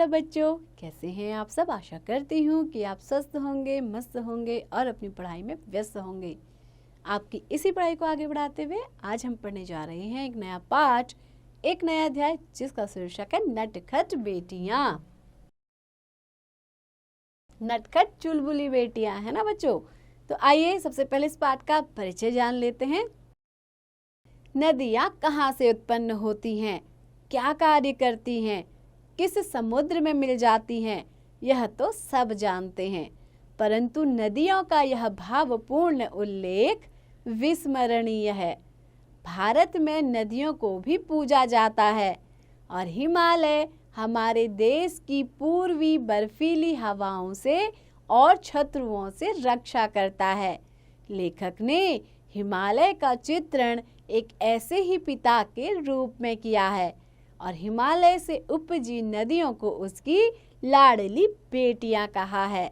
नमस्कार बच्चों, कैसे हैं आप सब। आशा करती हूँ कि आप स्वस्थ होंगे, मस्त होंगे और अपनी पढ़ाई में व्यस्त होंगे। आपकी इसी पढ़ाई को आगे बढ़ाते हुए आज हम पढ़ने जा रहे हैं एक नया पाठ, एक नया अध्याय जिसका शीर्षक है नटखट बेटियां। नटखट चुलबुली बेटियां, है ना बच्चों। तो आइए सबसे पहले इस पाठ का परिचय जान लेते हैं। नदियां कहाँ से उत्पन्न होती हैं, क्या कार्य करती हैं, किस समुद्र में मिल जाती हैं, यह तो सब जानते हैं, परंतु नदियों का यह भावपूर्ण उल्लेख विस्मरणीय है। भारत में नदियों को भी पूजा जाता है और हिमालय हमारे देश की पूर्वी बर्फीली हवाओं से और शत्रुओं से रक्षा करता है। लेखक ने हिमालय का चित्रण एक ऐसे ही पिता के रूप में किया है और हिमालय से उपजी नदियों को उसकी लाडली बेटियां कहा है।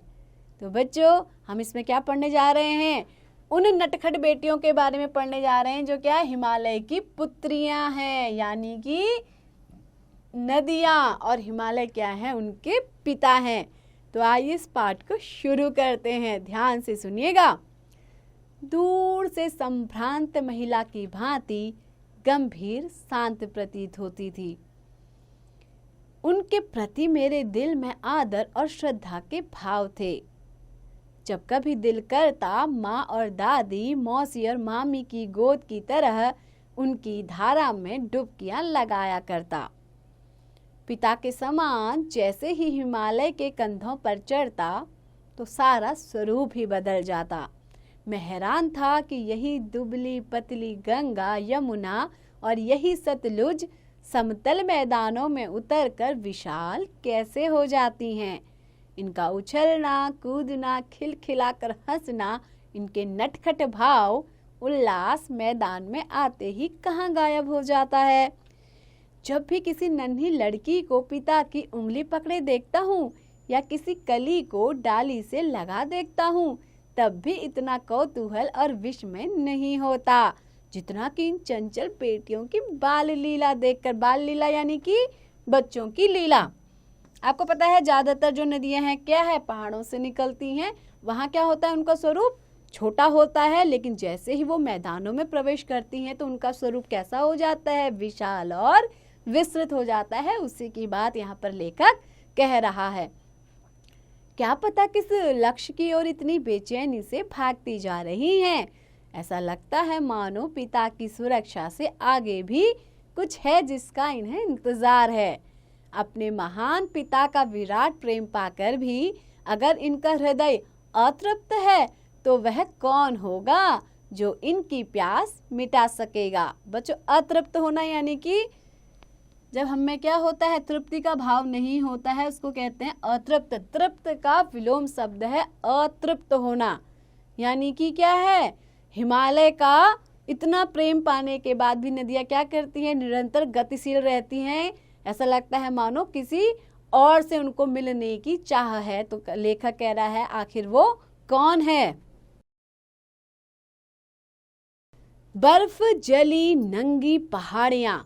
तो बच्चों, हम इसमें क्या पढ़ने जा रहे हैं? उन नटखट बेटियों के बारे में पढ़ने जा रहे हैं जो क्या हिमालय की पुत्रियां हैं, यानी कि नदियां, और हिमालय क्या है, उनके पिता हैं। तो आइए इस पाठ को शुरू करते हैं, ध्यान से सुनिएगा। दूर से संभ्रांत महिला की भांति गंभीर शांत प्रतीत होती थी। उनके प्रति मेरे दिल में आदर और श्रद्धा के भाव थे। जब कभी दिल करता माँ और दादी, मौसी और मामी की गोद की तरह उनकी धारा में डुबकियां लगाया करता। पिता के समान जैसे ही हिमालय के कंधों पर चढ़ता तो सारा स्वरूप ही बदल जाता। मैं हैरान था कि यही दुबली पतली गंगा, यमुना और यही सतलुज समतल मैदानों में उतरकर विशाल कैसे हो जाती हैं। इनका उछलना, कूदना, खिलखिलाकर हंसना, इनके नटखट भाव, उल्लास मैदान में आते ही कहाँ गायब हो जाता है। जब भी किसी नन्ही लड़की को पिता की उंगली पकड़े देखता हूँ या किसी कली को डाली से लगा देखता हूँ, तब भी इतना कौतूहल और विस्मय नहीं होता जितना कि इन चंचल बेटियों की बाल लीला देखकर। बाल लीला यानी कि बच्चों की लीला। आपको पता है ज्यादातर जो नदियां हैं क्या है, पहाड़ों से निकलती हैं। वहाँ क्या होता है, उनका स्वरूप छोटा होता है, लेकिन जैसे ही वो मैदानों में प्रवेश करती हैं तो उनका स्वरूप कैसा हो जाता है, विशाल और विस्तृत हो जाता है। उसी की बात यहाँ पर लेखक कह रहा है। क्या पता किस लक्ष्य की ओर इतनी बेचैनी से भागती जा रही हैं। ऐसा लगता है मानो पिता की सुरक्षा से आगे भी कुछ है जिसका इन्हें इंतजार है। अपने महान पिता का विराट प्रेम पाकर भी अगर इनका हृदय अतृप्त है तो वह कौन होगा जो इनकी प्यास मिटा सकेगा। बच्चों, अतृप्त होना यानी कि जब हमें क्या होता है, तृप्ति का भाव नहीं होता है, उसको कहते हैं अतृप्त। तृप्त का विलोम शब्द है अतृप्त होना। यानी कि क्या है, हिमालय का इतना प्रेम पाने के बाद भी नदियां क्या करती हैं, निरंतर गतिशील रहती हैं। ऐसा लगता है मानो किसी और से उनको मिलने की चाह है। तो लेखक कह रहा है आखिर वो कौन है। बर्फ जली नंगी पहाड़ियां,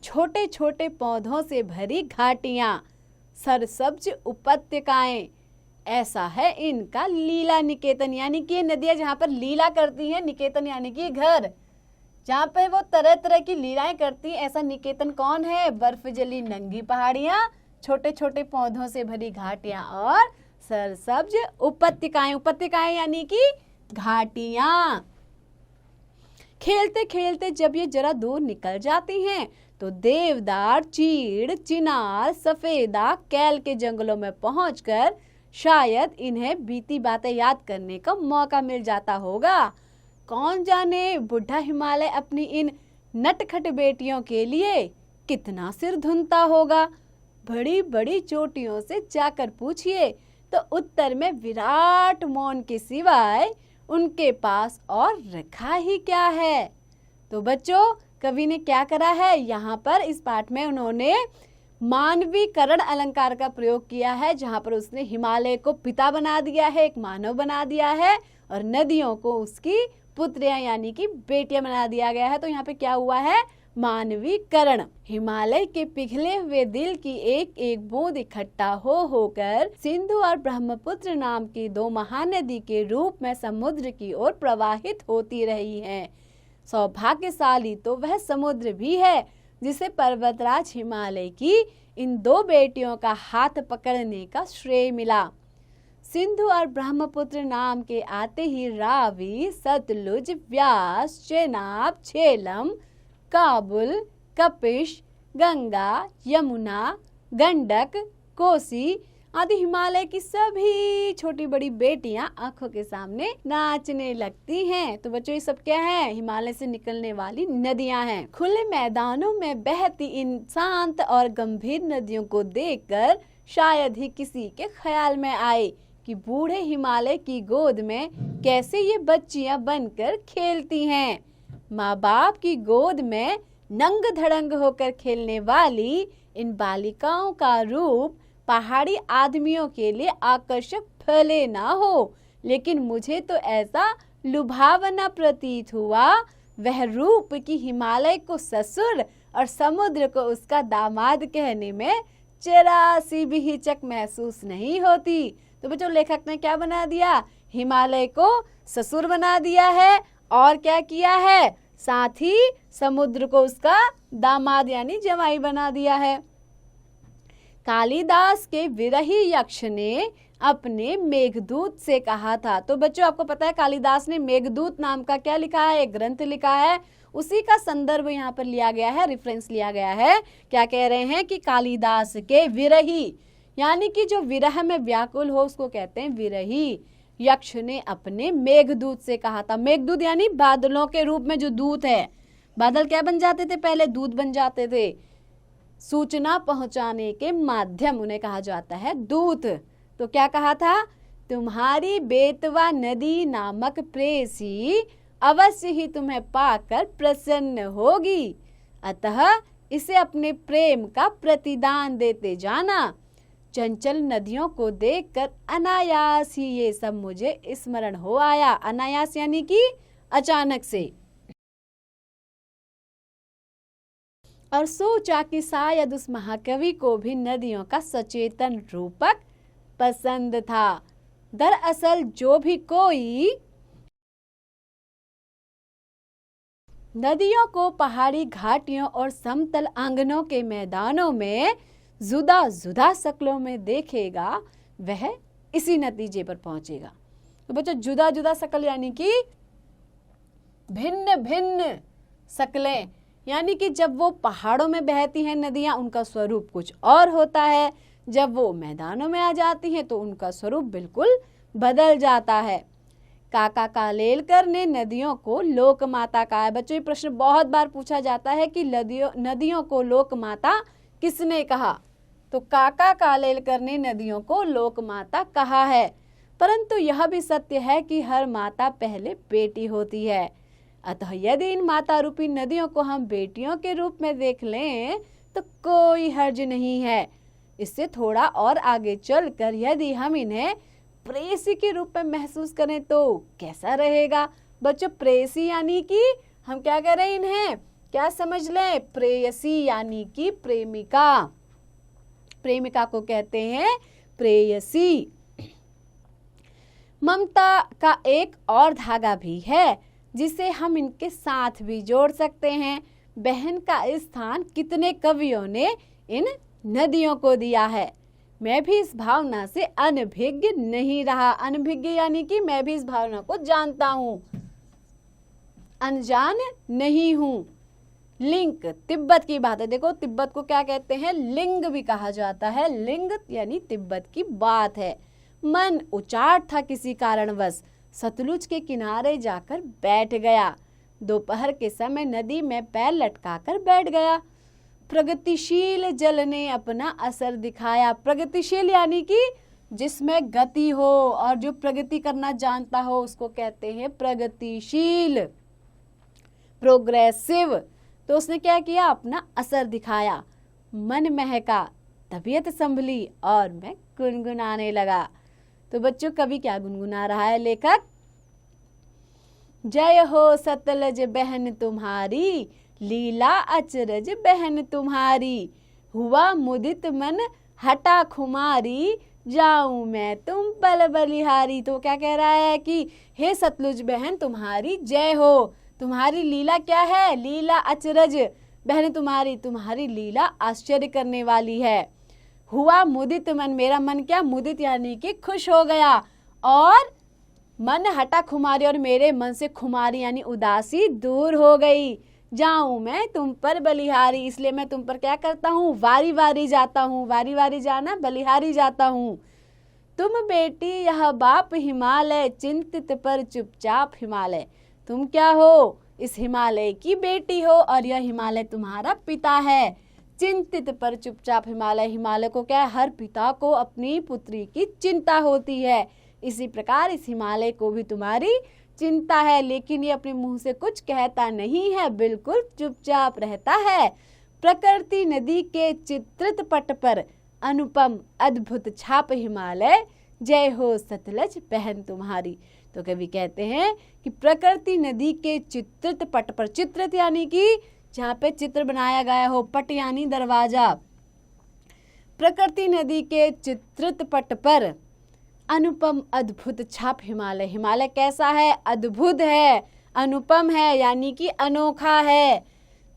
छोटे छोटे पौधों से भरी घाटियां, सरसब्ज उपत्यकाएं, ऐसा है इनका लीला निकेतन। यानी कि ये नदियां जहाँ पर लीला करती हैं, निकेतन यानी कि घर, जहाँ पे वो तरह तरह की लीलाएं करती हैं, ऐसा निकेतन कौन है? बर्फ जली नंगी पहाड़ियां, छोटे छोटे पौधों से भरी घाटियां और सरसब्ज उपत्यकाएं। उपत्यकाएं यानी कि घाटियां। खेलते खेलते जब ये जरा दूर निकल जाती हैं तो देवदार, चीड़, चिनार, सफेदा, कैल के जंगलों में पहुंचकर शायद इन्हें बीती बातें याद करने का मौका मिल जाता होगा। कौन जाने बुढ़ा हिमालय अपनी इन नटखट बेटियों के लिए कितना सिर धुनता होगा। बड़ी बड़ी चोटियों से जाकर पूछिए तो उत्तर में विराट मौन के सिवाय उनके पास और रखा ही क्या है। तो बच्चों, कवि ने क्या करा है, यहाँ पर इस पाठ में उन्होंने मानवीकरण अलंकार का प्रयोग किया है, जहाँ पर उसने हिमालय को पिता बना दिया है, एक मानव बना दिया है, और नदियों को उसकी पुत्रियां यानी कि बेटियां बना दिया गया है। तो यहाँ पे क्या हुआ है, मानवीकरण। हिमालय के पिघले हुए दिल की एक एक बूंद इकट्ठा हो होकर सिंधु और ब्रह्मपुत्र नाम की दो महानदी के रूप में समुद्र की ओर प्रवाहित होती रही है। सौभाग्यशाली तो वह समुद्र भी है जिसे पर्वतराज हिमालय की इन दो बेटियों का हाथ पकड़ने का श्रेय मिला। सिंधु और ब्रह्मपुत्र नाम के आते ही रावी, सतलुज, व्यास, चेनाब, झेलम, काबुल, कपिश, गंगा, यमुना, गंडक, कोसी आदि हिमालय की सभी छोटी बड़ी बेटियां आंखों के सामने नाचने लगती हैं। तो बच्चों, ये सब क्या है? हिमालय से निकलने वाली नदियां हैं। खुले मैदानों में बहती इन शांत और गंभीर नदियों को देखकर शायद ही किसी के ख्याल में आए कि बूढ़े हिमालय की गोद में कैसे ये बच्चियां बनकर खेलती हैं। माँ बाप की गोद में नंग धड़ंग होकर खेलने वाली इन बालिकाओं का रूप पहाड़ी आदमियों के लिए आकर्षक भले ना हो, लेकिन मुझे तो ऐसा लुभावना प्रतीत हुआ वह रूप कि हिमालय को ससुर और समुद्र को उसका दामाद कहने में जरा सी भी हिचक महसूस नहीं होती। तो बच्चों, लेखक ने क्या बना दिया? हिमालय को ससुर बना दिया है और क्या किया है? साथ ही समुद्र को उसका दामाद यानी जमाई बना दिया है। कालिदास के विरही यक्ष ने अपने मेघदूत से कहा था। तो बच्चों, आपको पता है कालिदास ने मेघदूत नाम का क्या लिखा है? एक ग्रंथ लिखा है। उसी का संदर्भ यहाँ पर लिया गया है, रेफरेंस लिया गया है। क्या कह रहे हैं कि कालिदास के विरही यानी कि जो विरह में व्याकुल हो उसको कहते हैं विरही यक्ष ने अपने मेघदूत से कहा था। मेघदूत यानी बादलों के रूप में जो दूत है। बादल क्या बन जाते थे? पहले दूत बन जाते थे। सूचना पहुंचाने के माध्यम उन्हें कहा जाता है दूत। तो क्या कहा था? तुम्हारी बेतवा नदी नामक प्रेयसी अवश्य ही तुम्हें पाकर प्रसन्न होगी, अतः इसे अपने प्रेम का प्रतिदान देते जाना। चंचल नदियों को देखकर अनायास ही ये सब मुझे स्मरण हो आया। अनायास यानी कि अचानक से। और सोचा कि शायद उस महाकवि को भी नदियों का सचेतन रूपक पसंद था। दरअसल जो भी कोई नदियों को पहाड़ी घाटियों और समतल आंगनों के मैदानों में जुदा जुदा शक्लों में देखेगा वह इसी नतीजे पर पहुंचेगा। तो बच्चों, जुदा जुदा शक्ल यानी कि भिन्न भिन्न शक्लें, यानी कि जब वो पहाड़ों में बहती हैं नदियां उनका स्वरूप कुछ और होता है, जब वो मैदानों में आ जाती हैं तो उनका स्वरूप बिल्कुल बदल जाता है। काका कालेलकर ने नदियों को लोक माता कहा है। बच्चों, ये प्रश्न बहुत बार पूछा जाता है कि नदियों को लोक माता किसने कहा? तो काका कालेलकर ने नदियों को लोक माता कहा है। परंतु यह भी सत्य है कि हर माता पहले बेटी होती है। अतः यदि इन माता रूपी नदियों को हम बेटियों के रूप में देख लें तो कोई हर्ज नहीं है। इससे थोड़ा और आगे चलकर यदि हम इन्हें प्रेयसी के रूप में महसूस करें तो कैसा रहेगा? बच्चों, प्रेयसी यानी कि हम क्या कह रहे हैं? इन्हें क्या समझ लें? प्रेयसी यानी कि प्रेमिका। प्रेमिका को कहते हैं प्रेयसी। ममता का एक और धागा भी है जिसे हम इनके साथ भी जोड़ सकते हैं। बहन का स्थान कितने कवियों ने इन नदियों को दिया है। मैं भी इस भावना से अनभिज्ञ नहीं रहा। अनभिज्ञ यानी कि मैं भी इस भावना को जानता हूँ, अनजान नहीं हूँ। लिंग तिब्बत की बात है। देखो, तिब्बत को क्या कहते हैं? लिंग भी कहा जाता है। लिंग यानी तिब्बत की बात है। मन उचाट था किसी कारणवश सतलुज के किनारे जाकर बैठ गया। दोपहर के समय नदी में पैर लटकाकर बैठ गया। प्रगतिशील जल ने अपना असर दिखाया। प्रगतिशील यानी कि जिसमें गति हो और जो प्रगति करना जानता हो उसको कहते हैं प्रगतिशील, प्रोग्रेसिव। तो उसने क्या किया? अपना असर दिखाया। मन महका, तबीयत संभली और मैं गुनगुनाने लगा। तो बच्चों, कवि क्या गुनगुना रहा है? लेखक, जय हो सतलज बहन तुम्हारी, लीला अचरज बहन तुम्हारी, हुआ मुदित मन हटा खुमारी, जाऊं मैं तुम पल बलिहारी। तो क्या कह रहा है कि हे सतलुज बहन तुम्हारी जय हो, तुम्हारी लीला क्या है, लीला अचरज बहन तुम्हारी, तुम्हारी लीला आश्चर्य करने वाली है। हुआ मुदित मन, मेरा मन क्या मुदित यानी कि खुश हो गया, और मन हटा खुमारी, और मेरे मन से खुमारी यानी उदासी दूर हो गई। जाऊं मैं तुम पर बलिहारी, इसलिए मैं तुम पर क्या करता हूँ, वारी वारी जाता हूँ, वारी वारी जाना बलिहारी जाता हूँ। तुम बेटी यह बाप हिमालय, चिंतित पर चुपचाप हिमालय। तुम क्या हो, इस हिमालय की बेटी हो, और यह हिमालय तुम्हारा पिता है। चिंतित पर चुपचाप हिमालय, हिमालय को क्या है, हर पिता को अपनी पुत्री की चिंता होती है। इसी प्रकार इस हिमालय को भी तुम्हारी चिंता है, लेकिन ये अपने मुंह से कुछ कहता नहीं है, बिल्कुल चुपचाप रहता है। प्रकृति नदी के चित्रित पट पर, अनुपम अद्भुत छाप हिमालय, जय हो सतलज बहन तुम्हारी। तो कवि कहते हैं कि प्रकृति नदी के चित्रित पट पर, चित्रित यानी कि जहाँ पे चित्र बनाया गया हो, पट यानी दरवाजा, प्रकृति नदी के चित्रित पट पर अनुपम अद्भुत छाप हिमालय, हिमालय कैसा है, अद्भुत है, अनुपम है यानी कि अनोखा है।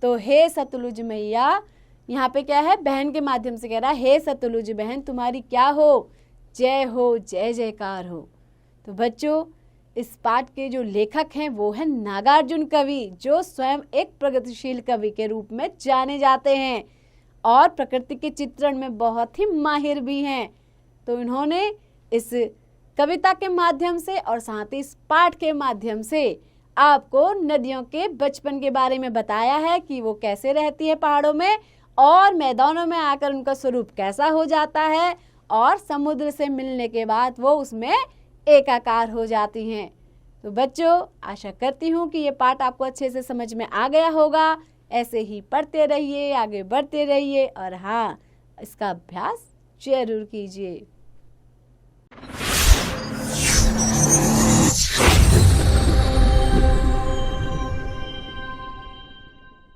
तो हे सतलुज मैया, यहाँ पे क्या है, बहन के माध्यम से कह रहा है, हे सतलुज बहन तुम्हारी क्या हो, जय हो, जय जयकार हो। तो बच्चों, इस पाठ के जो लेखक हैं वो है नागार्जुन कवि, जो स्वयं एक प्रगतिशील कवि के रूप में जाने जाते हैं और प्रकृति के चित्रण में बहुत ही माहिर भी हैं। तो इन्होंने इस कविता के माध्यम से और साथ ही इस पाठ के माध्यम से आपको नदियों के बचपन के बारे में बताया है कि वो कैसे रहती है पहाड़ों में, और मैदानों में आकर उनका स्वरूप कैसा हो जाता है, और समुद्र से मिलने के बाद वो उसमें एकाकार हो जाती हैं। तो बच्चों, आशा करती हूँ कि ये पाठ आपको अच्छे से समझ में आ गया होगा। ऐसे ही पढ़ते रहिए, आगे बढ़ते रहिए, और हाँ, इसका अभ्यास जरूर कीजिए।